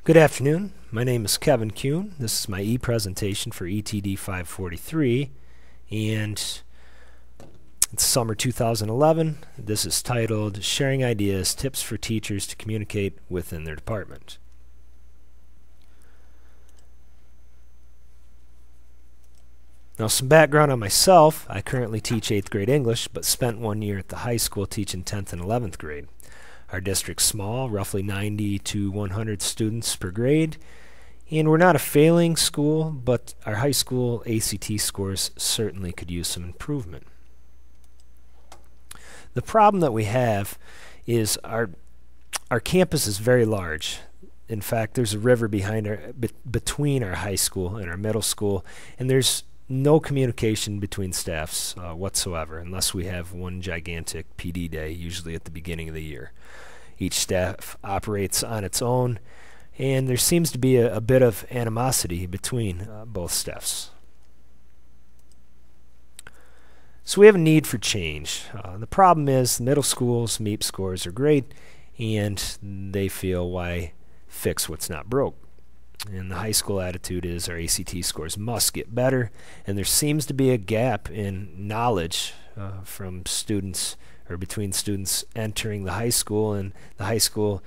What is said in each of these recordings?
Good afternoon. My name is Kevin Kuhn. This is my e-presentation for etd543, and it's summer 2011. This is titled Sharing Ideas, Tips for Teachers to Communicate Within Their Department. Now, some background on myself. I currently teach 8th grade English, but spent 1 year at the high school teaching 10th and 11th grade. Our district's small, roughly 90 to 100 students per grade, and we're not a failing school, but our high school ACT scores certainly could use some improvement. The problem that we have is our campus is very large. In fact, there's a river between our high school and our middle school, and there's no communication between staffs whatsoever, unless we have one gigantic PD day, usually at the beginning of the year. Each staff operates on its own, and there seems to be a bit of animosity between both staffs. So we have a need for change. The problem is the middle school's MEP scores are great, and they feel, why fix what's not broke? And the high school attitude is our ACT scores must get better, and there seems to be a gap in knowledge from students, or between students entering the high school, and the high school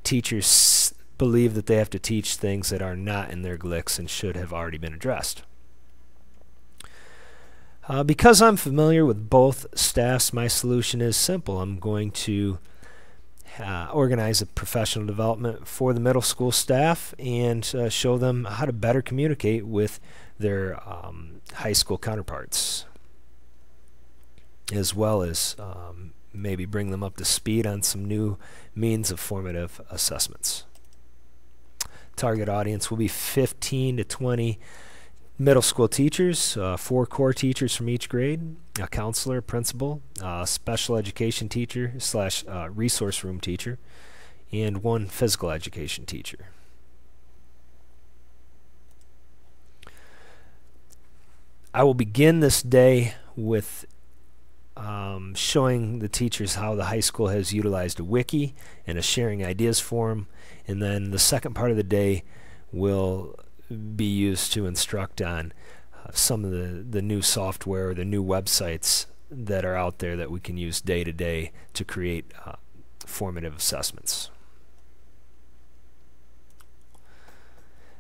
teachers believe that they have to teach things that are not in their GLICs and should have already been addressed. Because I'm familiar with both staffs, my solution is simple. I'm going to organize a professional development for the middle school staff and show them how to better communicate with their high school counterparts, as well as maybe bring them up to speed on some new means of formative assessments. Target audience will be 15 to 20 middle school teachers, 4 core teachers from each grade, a counselor, principal, special education teacher / resource room teacher, and 1 physical education teacher. I will begin this day with showing the teachers how the high school has utilized a wiki and a sharing ideas forum, and then the second part of the day will be used to instruct on some of the new software or the new websites that are out there that we can use day to day to create formative assessments.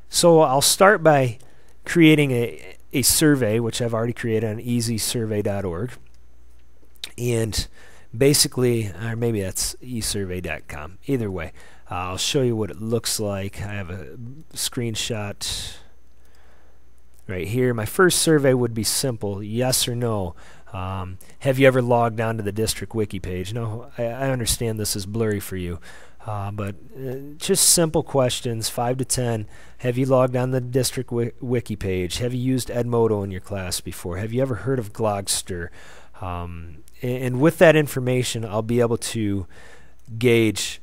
So I'll start by creating a survey, which I've already created on easysurvey.org, and basically, or maybe that's esurvey.com. Either way, I'll show you what it looks like. I have a screenshot right here. My first survey would be simple: yes or no. Have you ever logged on to the district wiki page? No, I understand this is blurry for you, but just simple questions, 5 to 10. Have you logged on the district wiki page? Have you used Edmodo in your class before? Have you ever heard of Glogster? And with that information, I'll be able to gauge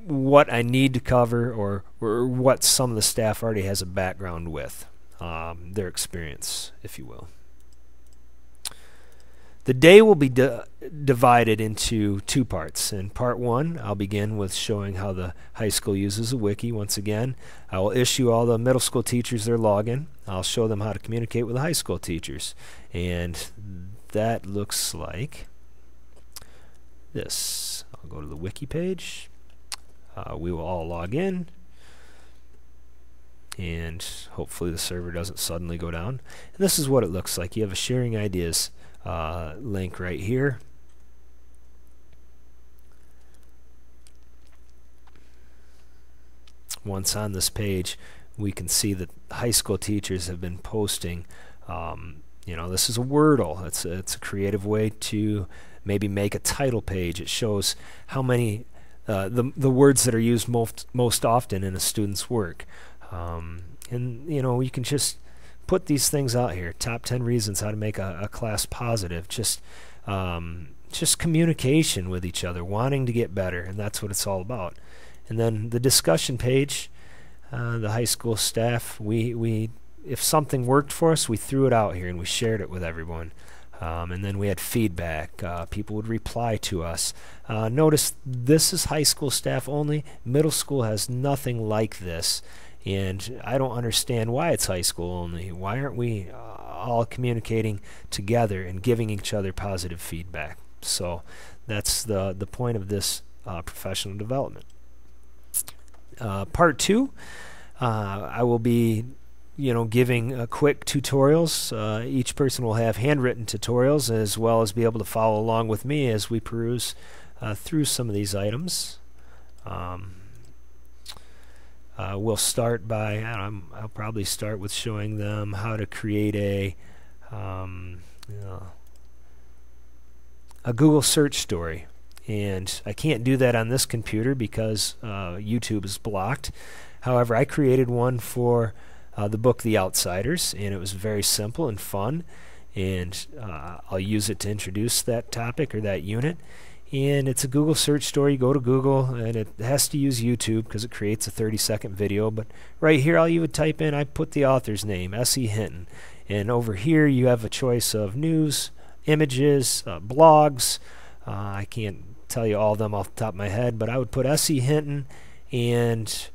what I need to cover, or what some of the staff already has a background with, their experience, if you will. The day will be divided into 2 parts. In part 1, I'll begin with showing how the high school uses a wiki. Once again, I will issue all the middle school teachers their login. I'll show them how to communicate with the high school teachers, and that looks like this. I'll go to the wiki page. We will all log in, and hopefully the server doesn't suddenly go down. And this is what it looks like. You have a sharing ideas link right here. Once on this page, we can see that high school teachers have been posting. You know, this is a Wordle. It's a creative way to maybe make a title page. It shows how many the words that are used most often in a student's work. And you know, you can just put these things out here. Top 10 reasons how to make a class positive. Just communication with each other, wanting to get better, and that's what it's all about. And then the discussion page, the high school staff, if something worked for us, we threw it out here and we shared it with everyone. And then we had feedback. People would reply to us. Notice this is high school staff only. Middle school has nothing like this. And I don't understand why it's high school only. Why aren't we all communicating together and giving each other positive feedback? So that's the point of this professional development. Part 2, I will be giving quick tutorials. Each person will have handwritten tutorials as well as be able to follow along with me as we peruse through some of these items. We'll start by, I'll probably start with showing them how to create a Google search story. And I can't do that on this computer because YouTube is blocked. However, I created one for the book The Outsiders, and it was very simple and fun. And I'll use it to introduce that topic or that unit. And it's a Google search story. You go to Google, and it has to use YouTube because it creates a 30-second video. But right here, all you would type in, I put the author's name, S.E. Hinton. And over here, you have a choice of news, images, blogs. I can't tell you all of them off the top of my head, but I would put S.E. Hinton and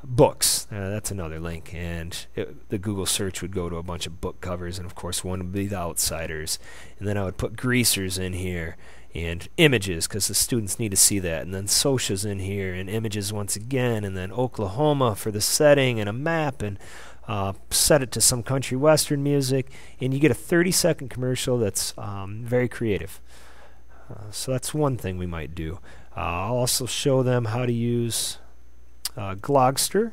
books. That's another link. And the Google search would go to a bunch of book covers, and of course one would be The Outsiders. And then I would put greasers in here and images because the students need to see that, and then socials in here and images once again, and then Oklahoma for the setting and a map, and set it to some country western music, and you get a 30-second commercial that's very creative. So that's one thing we might do. I'll also show them how to use Glogster,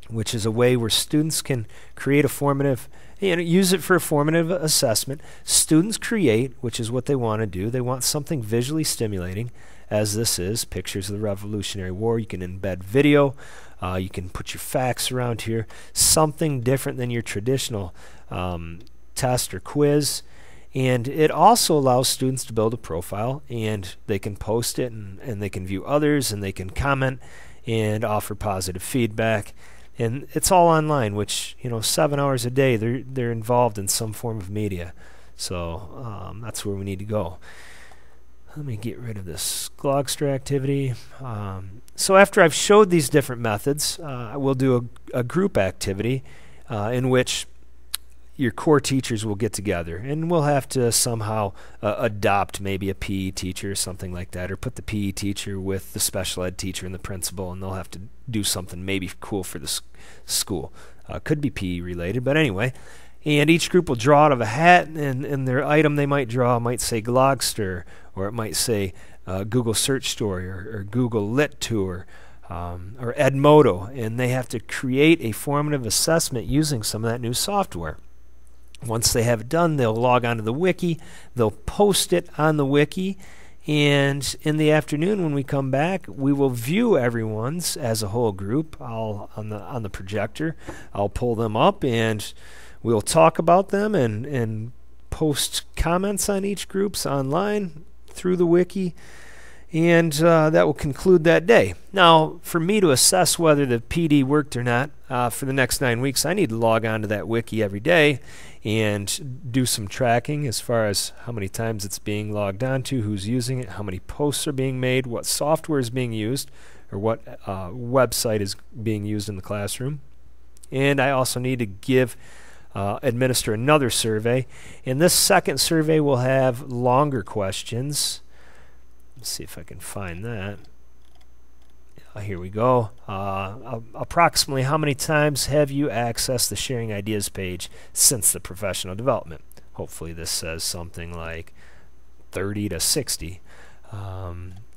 which is a way where students can create a formative, use it for a formative assessment. Students create, which is what they want to do. They want something visually stimulating, as this is, pictures of the Revolutionary War. You can embed video. You can put your facts around here. Something different than your traditional test or quiz. And it also allows students to build a profile, and they can post it, and they can view others, and they can comment and offer positive feedback. And it's all online, which 7 hours a day they're involved in some form of media. So that's where we need to go. Let me get rid of this Glogster activity. So after I've showed these different methods, I will do a group activity in which your core teachers will get together, and we'll have to somehow adopt maybe a PE teacher or something like that, or put the PE teacher with the special ed teacher and the principal, and they'll have to do something maybe cool for the school. Could be PE related, but anyway. And each group will draw out of a hat, and their item they might draw might say Glogster, or it might say Google Search Story, or Google Lit Tour, or Edmodo, and they have to create a formative assessment using some of that new software. Once they have it done, they'll log onto the wiki, they'll post it on the wiki, and in the afternoon when we come back, we will view everyone's as a whole group. On the projector, I'll pull them up, and we'll talk about them and post comments on each group's online through the wiki, and that will conclude that day. Now, for me to assess whether the PD worked or not for the next 9 weeks, I need to log on to that wiki every day and do some tracking as far as how many times it's being logged onto, who's using it, how many posts are being made, what software is being used, or what website is being used in the classroom. And I also need to administer another survey. And this second survey will have longer questions. Let's see if I can find that. Here we go. Approximately how many times have you accessed the Sharing Ideas page since the professional development? Hopefully this says something like 30 to 60.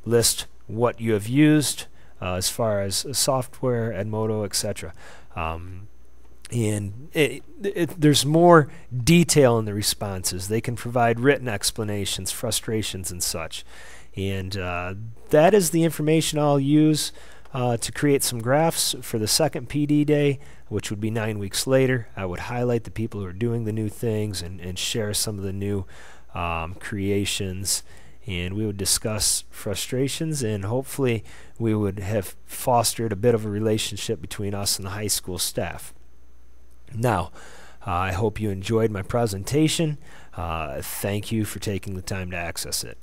List what you have used as far as software, Edmodo, etc. And there's more detail in the responses. They can provide written explanations, frustrations, and such. And that is the information I'll use to create some graphs for the second PD day, which would be 9 weeks later. I would highlight the people who are doing the new things and share some of the new creations. And we would discuss frustrations, and hopefully we would have fostered a bit of a relationship between us and the high school staff. Now, I hope you enjoyed my presentation. Thank you for taking the time to access it.